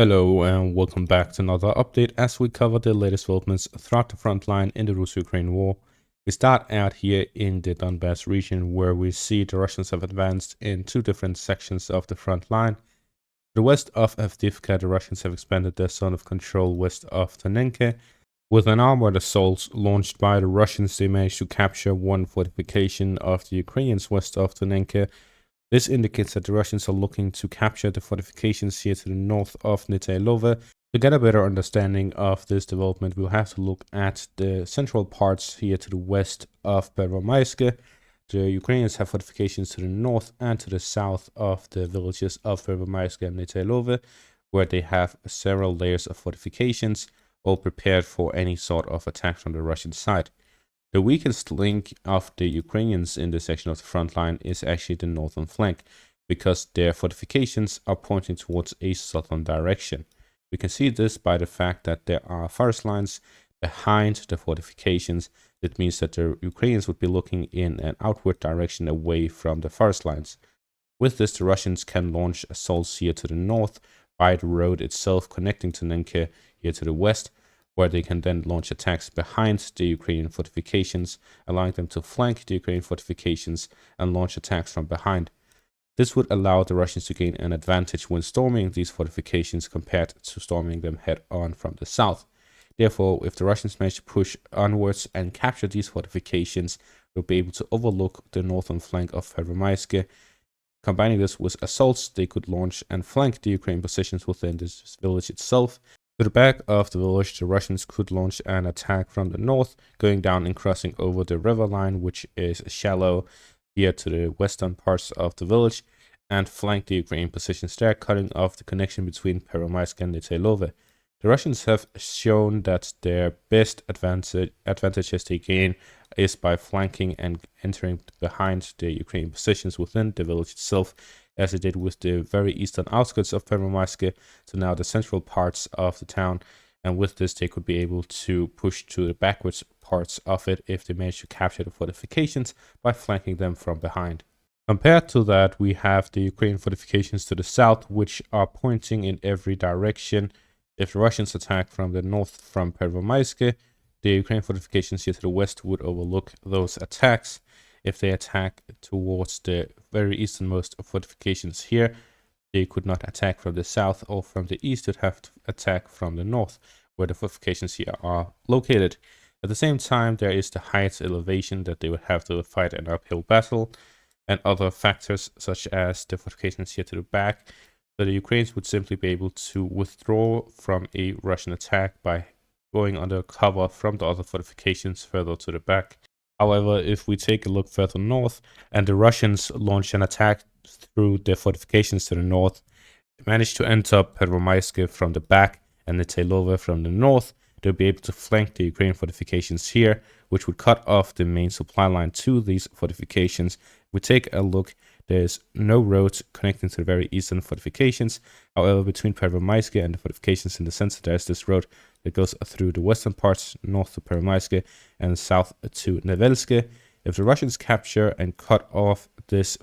Hello and welcome back to another update as we cover the latest developments throughout the front line in the Russo-Ukraine war. We start out here in the Donbass region where we see the Russians have advanced in two different sections of the front line. To the west of Avdiivka, the Russians have expanded their zone of control west of Ternenke. With an armored assault launched by the Russians, they managed to capture one fortification of the Ukrainians west of Ternenke. This indicates that the Russians are looking to capture the fortifications here to the north of Nitailova. To get a better understanding of this development, we'll have to look at the central parts here to the west of Pervomaiske. The Ukrainians have fortifications to the north and to the south of the villages of Pervomaiske and Nitailova, where they have several layers of fortifications, all prepared for any sort of attack from the Russian side. The weakest link of the Ukrainians in this section of the front line is actually the northern flank, because their fortifications are pointing towards a southern direction. We can see this by the fact that there are forest lines behind the fortifications. That means that the Ukrainians would be looking in an outward direction away from the forest lines. With this, the Russians can launch assaults here to the north by the road itself connecting to Nenke here to the west, where they can then launch attacks behind the Ukrainian fortifications, allowing them to flank the Ukrainian fortifications and launch attacks from behind. This would allow the Russians to gain an advantage when storming these fortifications compared to storming them head-on from the south. Therefore, if the Russians manage to push onwards and capture these fortifications, they'll be able to overlook the northern flank of Pervomaiske. Combining this with assaults, they could launch and flank the Ukrainian positions within this village itself. To the back of the village, the Russians could launch an attack from the north, going down and crossing over the river line, which is shallow here to the western parts of the village, and flank the Ukrainian positions there, cutting off the connection between Pervomaiske and Nitailova. The Russians have shown that their best advantages they gain is by flanking and entering behind the Ukrainian positions within the village itself, as they did with the very eastern outskirts of Pervomaiske to now the central parts of the town. And with this, they could be able to push to the backwards parts of it if they manage to capture the fortifications by flanking them from behind. Compared to that, we have the Ukrainian fortifications to the south, which are pointing in every direction. If the Russians attack from the north from Pervomaiske, the Ukrainian fortifications here to the west would overlook those attacks. If they attack towards the very easternmost fortifications here, they could not attack from the south or from the east, would have to attack from the north, where the fortifications here are located. At the same time, there is the height elevation that they would have to fight an uphill battle, and other factors such as the fortifications here to the back. So the Ukrainians would simply be able to withdraw from a Russian attack by going under cover from the other fortifications further to the back. However, if we take a look further north and the Russians launch an attack through their fortifications to the north, manage to enter Pervomaiske from the back and Nitailova from the north, they'll be able to flank the Ukrainian fortifications here, which would cut off the main supply line to these fortifications. If we take a look, there's no road connecting to the very eastern fortifications. However, between Pervomaiske and the fortifications in the center, there's this road that goes through the western parts, north to Pervomaiske and south to Nevelske. If the Russians capture and cut off this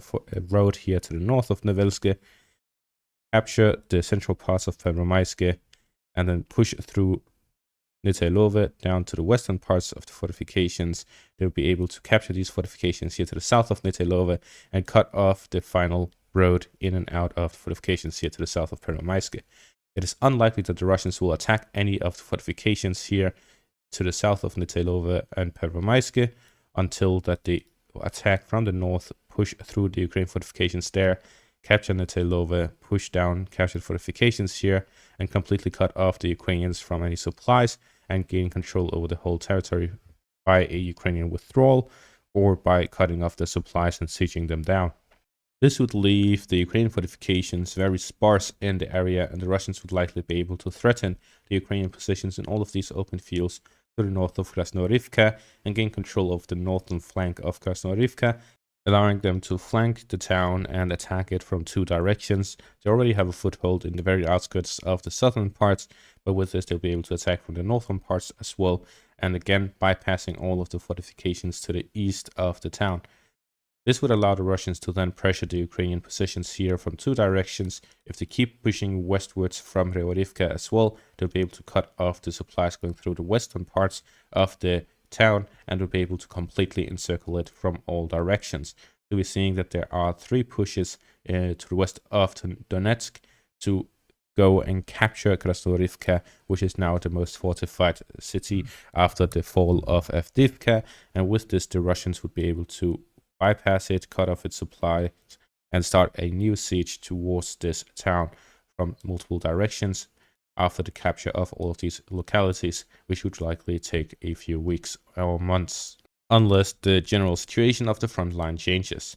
road here to the north of Nevelske, capture the central parts of Pervomaiske, and then push through Nitailova down to the western parts of the fortifications, they'll be able to capture these fortifications here to the south of Nitailova and cut off the final road in and out of the fortifications here to the south of Pervomaiske. It is unlikely that the Russians will attack any of the fortifications here to the south of Nitailova and Pervomaiske until that they attack from the north, push through the Ukrainian fortifications there, capture Nitailova, push down, capture the fortifications here, and completely cut off the Ukrainians from any supplies and gain control over the whole territory by a Ukrainian withdrawal or by cutting off the supplies and sieging them down. This would leave the Ukrainian fortifications very sparse in the area, and the Russians would likely be able to threaten the Ukrainian positions in all of these open fields to the north of Krasnoyarivka and gain control of the northern flank of Krasnoyarivka, allowing them to flank the town and attack it from two directions. They already have a foothold in the very outskirts of the southern parts, but with this they'll be able to attack from the northern parts as well, and again bypassing all of the fortifications to the east of the town. This would allow the Russians to then pressure the Ukrainian positions here from two directions. If they keep pushing westwards from Reorivka as well, they'll be able to cut off the supplies going through the western parts of the town and will be able to completely encircle it from all directions. So we're seeing that there are three pushes to the west of Donetsk to go and capture Krasnoyarivka, which is now the most fortified city after the fall of Avdiivka. And with this, the Russians would be able to bypass it, cut off its supplies, and start a new siege towards this town from multiple directions after the capture of all of these localities, which would likely take a few weeks or months, unless the general situation of the front line changes.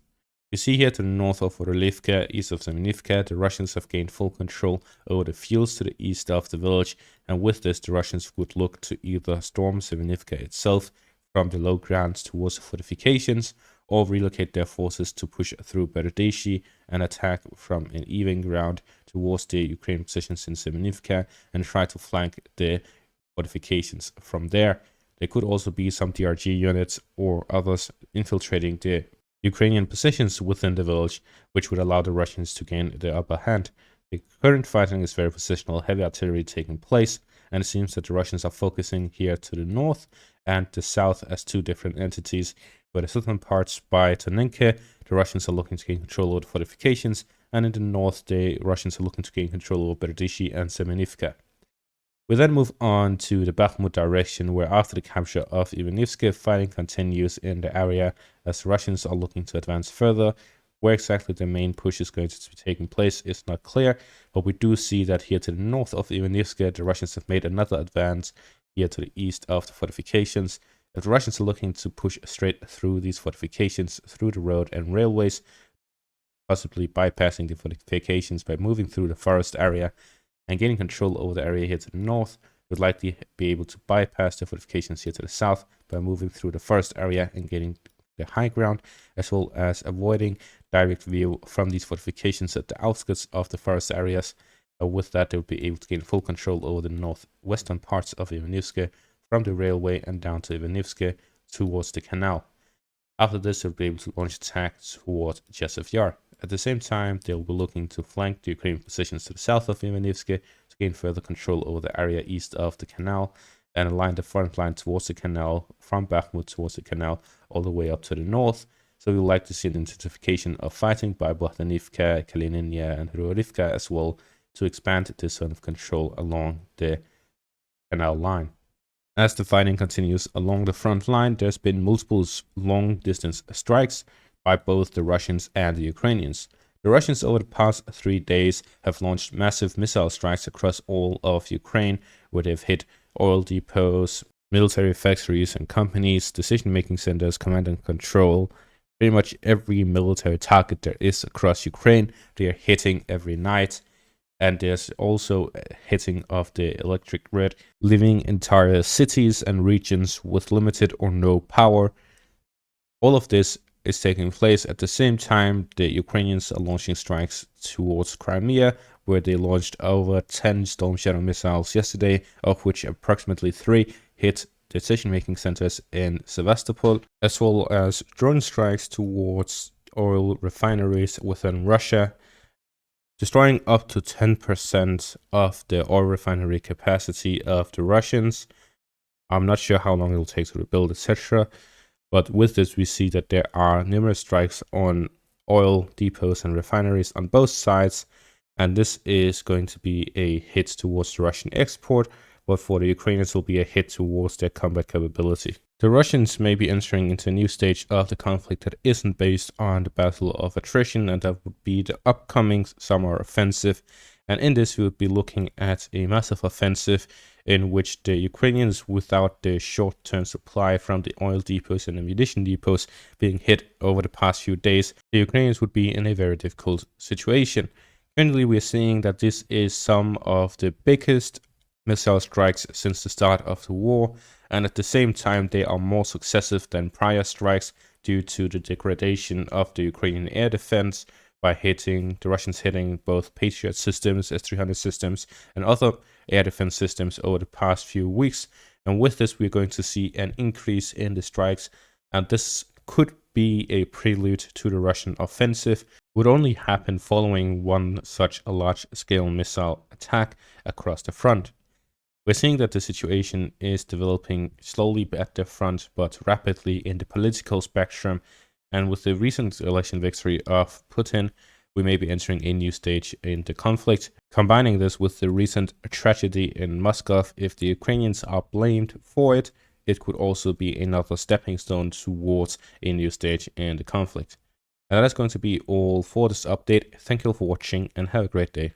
You see here to the north of Orlivka, east of Semenivka, the Russians have gained full control over the fields to the east of the village, and with this the Russians would look to either storm Semenivka itself from the low grounds towards the fortifications, or relocate their forces to push through Berdeshi and attack from an even ground towards the Ukrainian positions in Semenivka and try to flank the fortifications from there. There could also be some DRG units or others infiltrating the Ukrainian positions within the village, which would allow the Russians to gain the upper hand. The current fighting is very positional, heavy artillery taking place, and it seems that the Russians are focusing here to the north and the south as two different entities, where the southern parts by Ternenke, the Russians are looking to gain control over the fortifications, and in the north, the Russians are looking to gain control over Berdishi and Semenivka. We then move on to the Bakhmut direction, where after the capture of Ivanivsk, fighting continues in the area as the Russians are looking to advance further. Where exactly the main push is going to be taking place is not clear, but we do see that here to the north of Ivanivsk, the Russians have made another advance here to the east of the fortifications. If the Russians are looking to push straight through these fortifications, through the road and railways, possibly bypassing the fortifications by moving through the forest area and gaining control over the area here to the north, would likely be able to bypass the fortifications here to the south by moving through the forest area and gaining the high ground, as well as avoiding direct view from these fortifications at the outskirts of the forest areas. With that, they will be able to gain full control over the northwestern parts of Ivanivsk from the railway and down to Ivanivsk towards the canal. After this, they'll be able to launch attacks towards Jezhev Yar. At the same time, they'll be looking to flank the Ukrainian positions to the south of Ivanivsk to gain further control over the area east of the canal and align the front line towards the canal, from Bakhmut towards the canal, all the way up to the north. So we would like to see an intensification of fighting by Bohdanivka, Kalininya, and Hrorivka as well to expand this zone of control along the canal line. As the fighting continues along the front line, there's been multiple long-distance strikes by both the Russians and the Ukrainians. The Russians over the past 3 days have launched massive missile strikes across all of Ukraine, where they've hit oil depots, military factories and companies, decision-making centers, command and control. Pretty much every military target there is across Ukraine, they are hitting every night. And there's also hitting of the electric grid, leaving entire cities and regions with limited or no power. All of this is taking place at the same time the Ukrainians are launching strikes towards Crimea, where they launched over 10 Storm Shadow missiles yesterday, of which approximately 3 hit decision-making centers in Sevastopol, as well as drone strikes towards oil refineries within Russia, destroying up to 10% of the oil refinery capacity of the Russians. I'm not sure how long it will take to rebuild, etc. But with this, we see that there are numerous strikes on oil depots and refineries on both sides. And this is going to be a hit towards the Russian export, but for the Ukrainians, it will be a hit towards their combat capability. The Russians may be entering into a new stage of the conflict that isn't based on the battle of attrition, and that would be the upcoming summer offensive. And in this, we would be looking at a massive offensive in which the Ukrainians, without the short-term supply from the oil depots and ammunition depots being hit over the past few days, the Ukrainians would be in a very difficult situation. Currently, we are seeing that this is some of the biggest missile strikes since the start of the war, and at the same time they are more successive than prior strikes due to the degradation of the Ukrainian air defense by the Russians hitting both Patriot systems, S-300 systems, and other air defense systems over the past few weeks. And with this, we're going to see an increase in the strikes, and this could be a prelude to the Russian offensive would only happen following one such a large-scale missile attack across the front. We're seeing that the situation is developing slowly at the front, but rapidly in the political spectrum, and with the recent election victory of Putin, we may be entering a new stage in the conflict. Combining this with the recent tragedy in Moscow, if the Ukrainians are blamed for it, it could also be another stepping stone towards a new stage in the conflict. And that is going to be all for this update. Thank you all for watching and have a great day.